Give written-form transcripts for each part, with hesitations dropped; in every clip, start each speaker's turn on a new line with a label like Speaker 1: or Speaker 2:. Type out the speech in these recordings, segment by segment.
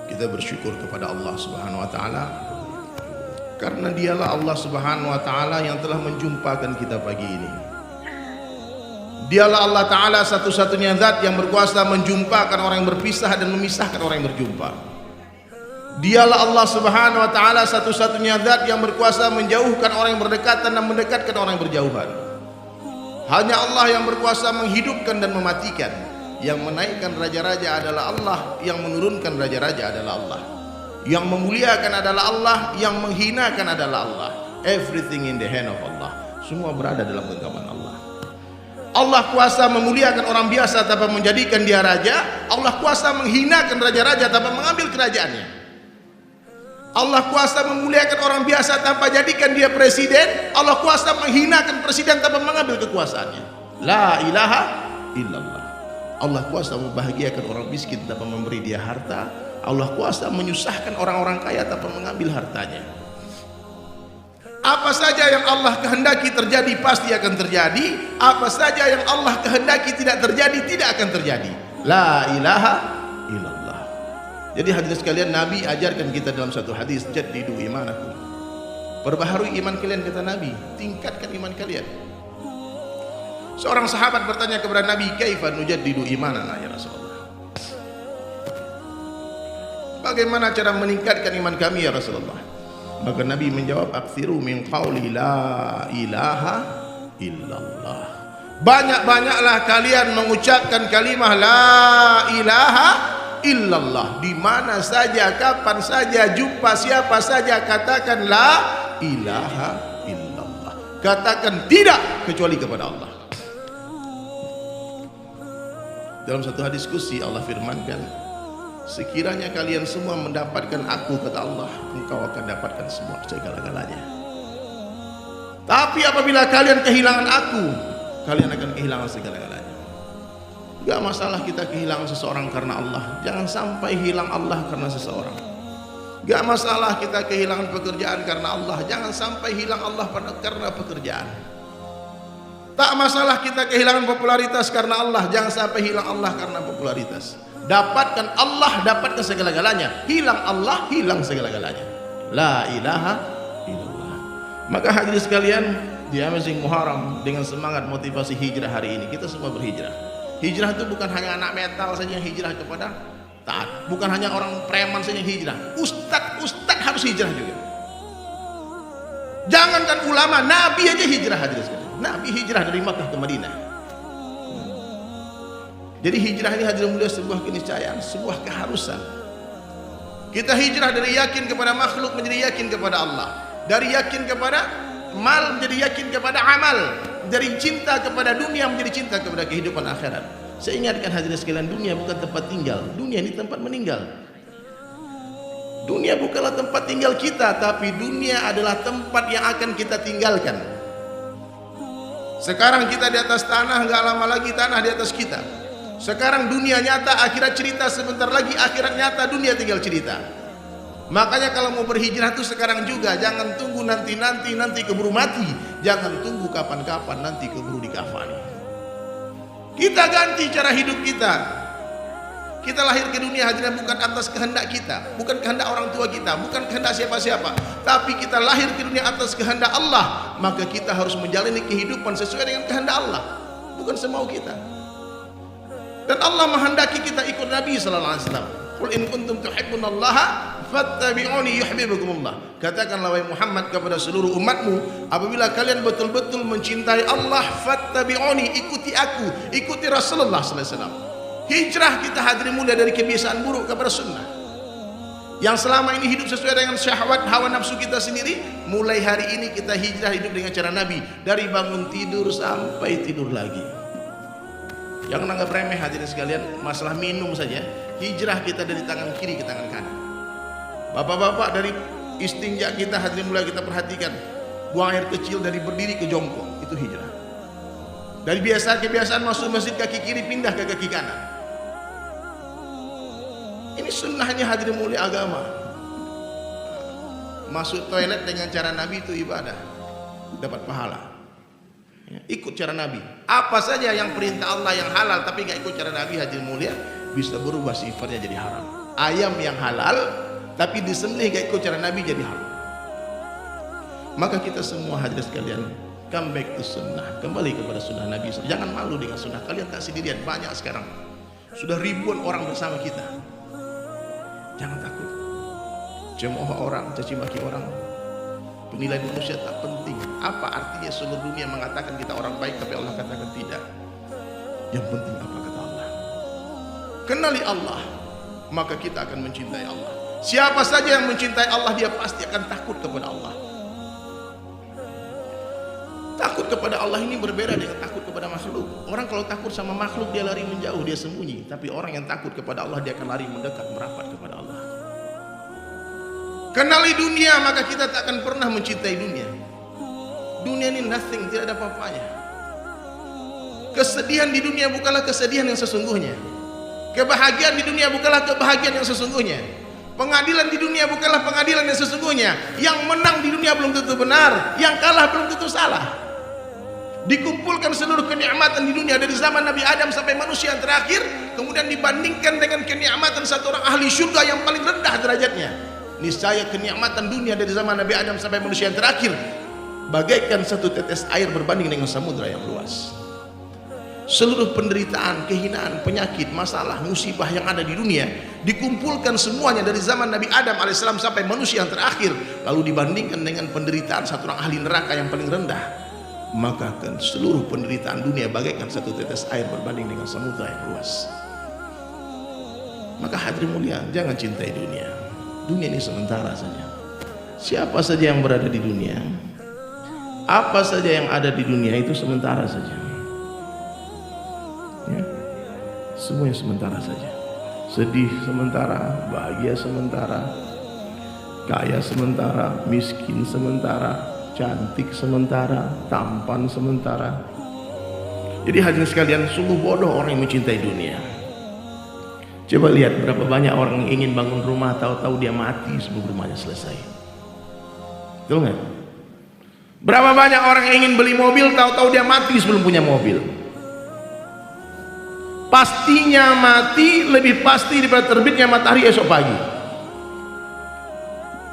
Speaker 1: Kita bersyukur kepada Allah Subhanahu wa taala karena dialah Allah Subhanahu wa taala yang telah menjumpakan kita pagi ini. Dialah Allah taala satu-satunya zat yang berkuasa menjumpakan orang yang berpisah dan memisahkan orang yang berjumpa. Dialah Allah Subhanahu wa taala satu-satunya zat yang berkuasa menjauhkan orang yang berdekatan dan mendekatkan orang yang berjauhan. Hanya Allah yang berkuasa menghidupkan dan mematikan. Yang menaikkan raja-raja adalah Allah, yang menurunkan raja-raja adalah Allah. Yang memuliakan adalah Allah, yang menghinakan adalah Allah. Everything in the hand of Allah. Semua berada dalam genggaman Allah. Allah kuasa memuliakan orang biasa tanpa menjadikan dia raja. Allah kuasa menghinakan raja-raja tanpa mengambil kerajaannya. Allah kuasa memuliakan orang biasa tanpa jadikan dia presiden. Allah kuasa menghinakan presiden tanpa mengambil kekuasaannya. La ilaha illallah. Allah kuasa membahagiakan orang miskin tanpa memberi dia harta. Allah kuasa menyusahkan orang-orang kaya tanpa mengambil hartanya. Apa saja yang Allah kehendaki terjadi pasti akan terjadi. Apa saja yang Allah kehendaki tidak terjadi tidak akan terjadi. La ilaha illallah. Jadi hadirin sekalian, Nabi ajarkan kita dalam satu hadis, jaddidu imanakum. Perbaharui iman kalian, kata Nabi, tingkatkan iman kalian. Seorang sahabat bertanya kepada Nabi, kaifa nujaddidu imanana ya Rasulullah? Bagaimana cara meningkatkan iman kami ya Rasulullah? Maka Nabi menjawab, aktsiru min qauli la ilaha illallah. Banyak-banyaklah kalian mengucapkan kalimah la ilaha illallah. Di mana saja, kapan saja, jumpa siapa saja, katakan la ilaha illallah. Katakan tidak kecuali kepada Allah. Dalam satu hadis qudsi Allah firmankan, sekiranya kalian semua mendapatkan aku, kata Allah, engkau akan dapatkan semua segala-galanya. Tapi apabila kalian kehilangan aku, kalian akan kehilangan segala-galanya. Gak masalah kita kehilangan seseorang karena Allah, jangan sampai hilang Allah karena seseorang. Gak masalah kita kehilangan pekerjaan karena Allah, jangan sampai hilang Allah karena pekerjaan. Tak masalah kita kehilangan popularitas karena Allah, jangan sampai hilang Allah karena popularitas. Dapatkan Allah, dapatkan segala-galanya. Hilang Allah, hilang segala-galanya. La ilaha illallah. Maka hadirin sekalian, di Amazing Muharram, dengan semangat motivasi hijrah hari ini, kita semua berhijrah. Hijrah itu bukan hanya anak metal saja yang hijrah kepada taat, bukan hanya orang preman saja yang hijrah. Ustadz harus hijrah juga. Jangankan ulama, Nabi aja hijrah, hadirin sekalian. Nabi hijrah dari Makkah ke Madinah. Jadi hijrah ini hadirin mulia sebuah keniscayaan, sebuah keharusan. Kita hijrah dari yakin kepada makhluk menjadi yakin kepada Allah, dari yakin kepada mal menjadi yakin kepada amal, dari cinta kepada dunia menjadi cinta kepada kehidupan akhirat. Saya ingatkan hadirin sekalian, dunia bukan tempat tinggal, dunia ini tempat meninggal. Dunia bukanlah tempat tinggal kita, tapi dunia adalah tempat yang akan kita tinggalkan. Sekarang kita di atas tanah, gak lama lagi tanah di atas kita. Sekarang dunia nyata, akhirat cerita. Sebentar lagi akhirat nyata, dunia tinggal cerita. Makanya kalau mau berhijrah tuh sekarang juga. Jangan tunggu nanti keburu mati. Jangan tunggu kapan-kapan nanti keburu dikafani. Kita ganti cara hidup kita. Kita lahir ke dunia hadirin bukan atas kehendak kita, bukan kehendak orang tua kita, bukan kehendak siapa-siapa, tapi kita lahir ke dunia atas kehendak Allah. Maka kita harus menjalani kehidupan sesuai dengan kehendak Allah, bukan semau kita. Dan Allah menghendaki kita ikut Nabi sallallahu alaihi wasallam. Qul in kuntum tuhibbunallaha fattabi'uni yuhibbukumullah. Katakanlah wahai Muhammad kepada seluruh umatmu, apabila kalian betul-betul mencintai Allah, fattabi'uni, ikuti aku, ikuti Rasulullah sallallahu alaihi wasallam. Hijrah kita hadirin mulia dari kebiasaan buruk kepada sunnah. Yang selama ini hidup sesuai dengan syahwat hawa nafsu kita sendiri, mulai hari ini kita hijrah hidup dengan cara Nabi, dari bangun tidur sampai tidur lagi. Jangan anggap remeh hadirin sekalian, masalah minum saja. Hijrah kita dari tangan kiri ke tangan kanan. Bapak-bapak, dari istinja kita hadirin mulia kita perhatikan, buang air kecil dari berdiri ke jongkok, itu hijrah. Dari kebiasaan masuk masjid kaki kiri pindah ke kaki kanan. Ini sunnahnya hadirin mulia agama. Masuk toilet dengan cara Nabi itu ibadah, dapat pahala. Ikut cara Nabi. Apa saja yang perintah Allah yang halal tapi nggak ikut cara Nabi hadirin mulia, bisa berubah sifatnya jadi haram. ayam yang halal tapi disembelih gak ikut cara Nabi jadi halal. Maka kita semua hadirin sekalian, come back to sunnah, kembali kepada sunnah Nabi. Jangan malu dengan sunnah. Kalian tak sendirian, banyak sekarang sudah ribuan orang bersama kita. Jangan takut cemooh orang, caci maki orang, penilaian manusia tak penting. Apa artinya seluruh dunia mengatakan kita orang baik tapi Allah katakan tidak? Yang penting apa kata Allah. Kenali Allah, maka kita akan mencintai Allah. Siapa saja yang mencintai Allah, dia pasti akan takut kepada Allah. Takut kepada Allah ini berbeda dengan takut kepada makhluk. Orang kalau takut sama makhluk dia lari menjauh, dia sembunyi. Tapi orang yang takut kepada Allah dia akan lari mendekat, merapat kepada Allah. Kenali dunia, maka kita tak akan pernah mencintai dunia. Dunia ini nothing, tidak ada apa-apanya. Kesedihan di dunia bukanlah kesedihan yang sesungguhnya. Kebahagiaan di dunia bukanlah kebahagiaan yang sesungguhnya. Pengadilan di dunia bukanlah pengadilan yang sesungguhnya. Yang menang di dunia belum tentu benar, yang kalah belum tentu salah. Dikumpulkan seluruh kenikmatan di dunia dari zaman Nabi Adam sampai manusia yang terakhir, kemudian dibandingkan dengan kenikmatan satu orang ahli surga yang paling rendah derajatnya. Niscaya kenikmatan dunia dari zaman Nabi Adam sampai manusia yang terakhir bagaikan satu tetes air berbanding dengan samudra yang luas. Seluruh penderitaan, kehinaan, penyakit, masalah, musibah yang ada di dunia dikumpulkan semuanya dari zaman Nabi Adam alaihissalam sampai manusia yang terakhir, lalu dibandingkan dengan penderitaan satu orang ahli neraka yang paling rendah, maka kan seluruh penderitaan dunia bagaikan satu tetes air berbanding dengan samudra yang luas. Maka hadirin mulia, jangan cintai dunia. Dunia ini sementara saja. Siapa saja yang berada di dunia, apa saja yang ada di dunia itu sementara saja ya. Semuanya sementara saja. Sedih sementara, bahagia sementara, kaya sementara, miskin sementara, cantik sementara, tampan sementara. Jadi hadirin sekalian, sungguh bodoh orang yang mencintai dunia. Coba lihat berapa banyak orang yang ingin bangun rumah, tahu-tahu dia mati sebelum rumahnya selesai. Betul nggak? Berapa banyak orang yang ingin beli mobil, tahu-tahu dia mati sebelum punya mobil. Pastinya mati lebih pasti daripada terbitnya matahari esok pagi.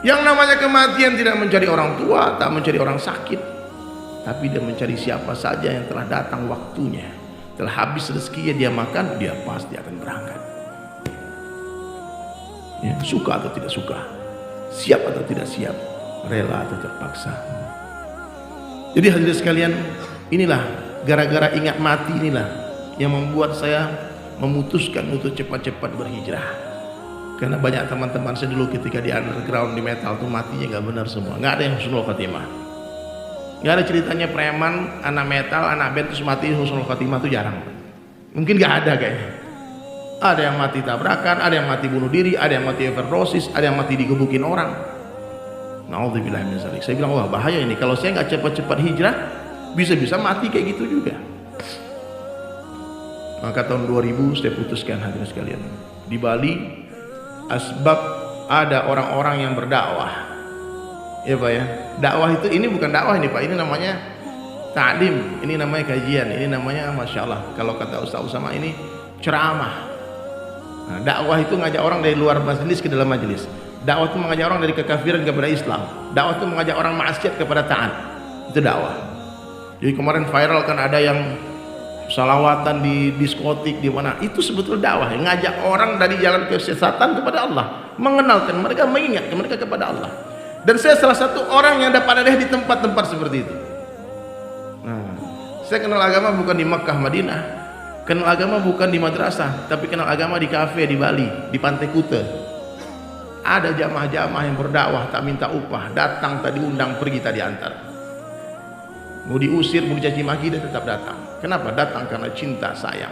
Speaker 1: Yang namanya kematian tidak mencari orang tua, tak mencari orang sakit, tapi dia mencari siapa saja yang telah datang waktunya, telah habis rezekinya dia makan, dia pasti akan berangkat. Ya, suka atau tidak suka, siap atau tidak siap, rela atau terpaksa. Jadi hadirin sekalian, inilah gara-gara ingat mati inilah yang membuat saya memutuskan untuk cepat-cepat berhijrah. Karena banyak teman-teman saya dulu ketika di underground di metal tuh matinya nggak benar semua, nggak ada yang husnul khatimah. Nggak ada ceritanya preman, anak metal, anak band terus mati husnul khatimah tuh jarang. Mungkin nggak ada kayaknya. Ada yang mati tabrakan, ada yang mati bunuh diri, ada yang mati overdosis, ada yang mati digebukin orang. Naudzubillah min dzalik. Saya bilang wah bahaya ini, kalau saya nggak cepat-cepat hijrah bisa-bisa mati kayak gitu juga. Maka tahun 2000 saya putuskan hadirin sekalian, di Bali asbab ada orang-orang yang berdakwah. Ya Pak ya, dakwah itu ini bukan dakwah ini Pak, ini namanya ta'lim, ini namanya kajian, ini namanya Masya Allah, kalau kata Ustaz Usama ini ceramah. Nah, dakwah itu ngajak orang dari luar majelis ke dalam majelis. Dakwah itu mengajak orang dari kekafiran kepada Islam. Dakwah itu mengajak orang maksiat kepada taat. Itu dakwah. Jadi kemarin viral kan ada yang salawatan di diskotik di mana, itu sebetulnya dakwah, ngajak orang dari jalan kesesatan kepada Allah, mengenalkan mereka, mengingatkan mereka kepada Allah. Dan saya salah satu orang yang dapat ada di tempat-tempat seperti itu. Nah, saya kenal agama bukan di Makkah Madinah, kenal agama bukan di madrasah, tapi kenal agama di kafe di Bali, di Pantai Kuta. Ada jamaah-jamaah yang berdakwah tak minta upah, datang tak diundang, pergi tak diantar. Mau diusir, mau dicaci maki, dia tetap datang. Kenapa? Datang karena cinta sayang.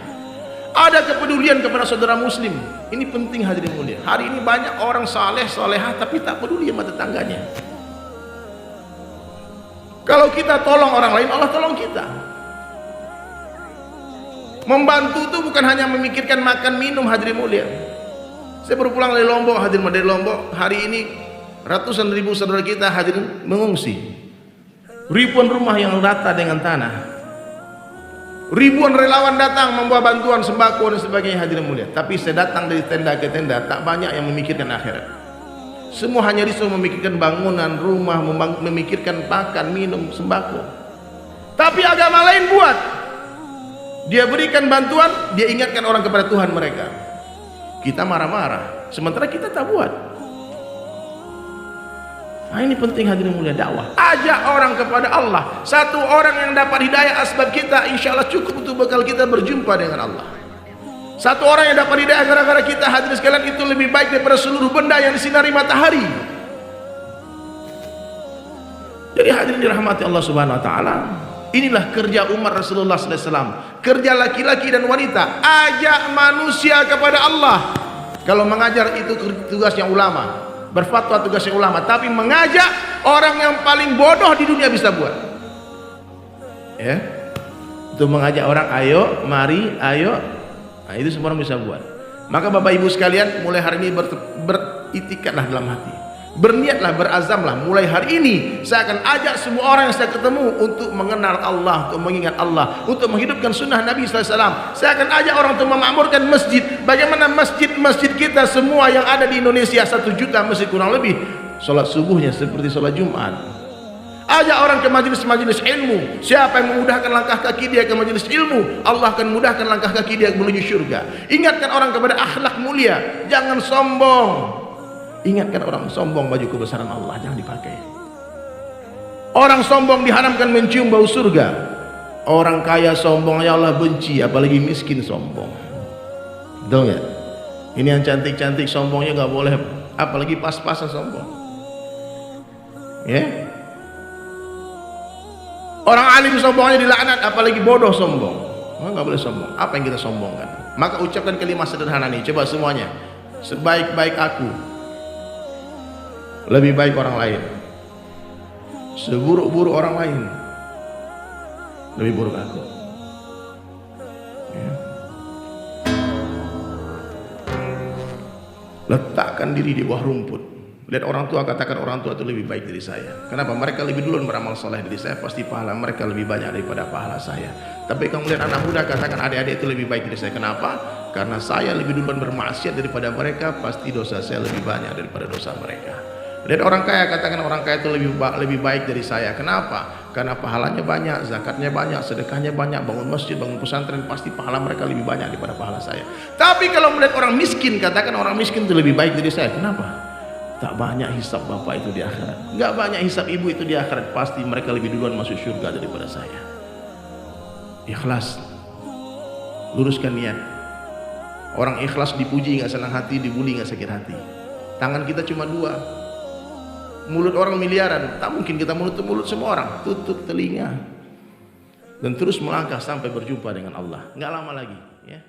Speaker 1: Ada kepedulian kepada saudara muslim. Ini penting hadirin mulia. Hari ini banyak orang saleh salehah tapi tak peduli sama tetangganya. Kalau kita tolong orang lain, Allah tolong kita. Membantu itu bukan hanya memikirkan makan minum hadirin mulia. Saya baru pulang dari Lombok, hadirin dari Lombok. Hari ini ratusan ribu saudara kita hadirin mengungsi. Ribuan rumah yang rata dengan tanah. Ribuan relawan datang membawa bantuan sembako dan sebagainya, hadirin mulia. Tapi saya datang dari tenda ke tenda, tak banyak yang memikirkan akhirat. Semua hanya disuruh memikirkan bangunan, rumah, memikirkan pakan, minum, sembako. Tapi agama lain buat. Dia berikan bantuan, dia ingatkan orang kepada Tuhan mereka. Kita marah-marah, sementara kita tak buat. Nah, ini penting hadirin mulia, dakwah. Ajak orang kepada Allah. Satu orang yang dapat hidayah asbab kita, insya Allah cukup untuk bekal kita berjumpa dengan Allah. Satu orang yang dapat hidayah gara-gara kita, hadirin sekalian, itu lebih baik daripada seluruh benda yang disinari matahari. Jadi hadirin dirahmati Allah Subhanahu Wa Taala, inilah kerja umat Rasulullah Sallallahu Alaihi Wasallam. Kerja laki-laki dan wanita, ajak manusia kepada Allah. Kalau mengajar itu tugasnya ulama, berfatwa tugasnya ulama, tapi mengajak orang yang paling bodoh di dunia bisa buat. Ya, itu mengajak orang, ayo, mari, ayo. Nah, itu semua orang bisa buat. Maka Bapak Ibu sekalian, mulai hari ini beritikadlah dalam hati, berniatlah, berazamlah, mulai hari ini saya akan ajak semua orang yang saya ketemu untuk mengenal Allah, untuk mengingat Allah, untuk menghidupkan sunnah Nabi SAW. Saya akan ajak orang untuk memakmurkan masjid. Bagaimana masjid-masjid kita semua yang ada di Indonesia, 1 juta masjid kurang lebih, sholat subuhnya seperti sholat Jumat. Ajak orang ke majelis-majelis ilmu. Siapa yang memudahkan langkah kaki dia ke majelis ilmu, Allah akan mudahkan langkah kaki dia menuju surga. Ingatkan orang kepada akhlak mulia, jangan sombong. Ingatkan orang sombong, baju kebesaran Allah jangan dipakai. Orang sombong diharamkan mencium bau surga. Orang kaya sombong ya Allah benci, apalagi miskin sombong. Betul nggak? Ini yang cantik-cantik sombongnya nggak boleh, apalagi pas-pasan sombong. Ya? Orang alim sombongnya dilaknat, apalagi bodoh sombong. Nggak boleh sombong. Apa yang kita sombongkan? Maka ucapkan kalimat sederhana nih, coba semuanya. Sebaik-baik aku, lebih baik orang lain. Seburuk-buruk orang lain, lebih buruk aku. Ya. Letakkan diri di bawah rumput. Lihat orang tua, katakan orang tua itu lebih baik dari saya. Kenapa? Mereka lebih duluan beramal soleh dari saya, pasti pahala mereka lebih banyak daripada pahala saya. Tapi kalau melihat anak muda, katakan adik-adik itu lebih baik dari saya. Kenapa? Karena saya lebih duluan bermaksiat daripada mereka, pasti dosa saya lebih banyak daripada dosa mereka. Lihat orang kaya, katakan orang kaya itu lebih baik dari saya. Kenapa? Karena pahalanya banyak, zakatnya banyak, sedekahnya banyak, bangun masjid, bangun pesantren, pasti pahala mereka lebih banyak daripada pahala saya. Tapi kalau melihat orang miskin, katakan orang miskin itu lebih baik dari saya. Kenapa? Tak banyak hisab bapak itu di akhirat, nggak banyak hisab ibu itu di akhirat, pasti mereka lebih duluan masuk surga daripada saya. Ikhlas, luruskan niat. Orang ikhlas dipuji nggak senang hati, dibully nggak sakit hati. Tangan kita cuma 2, mulut orang miliaran, tak mungkin kita mulut semua orang. Tutup telinga dan terus melangkah sampai berjumpa dengan Allah. Nggak lama lagi, ya.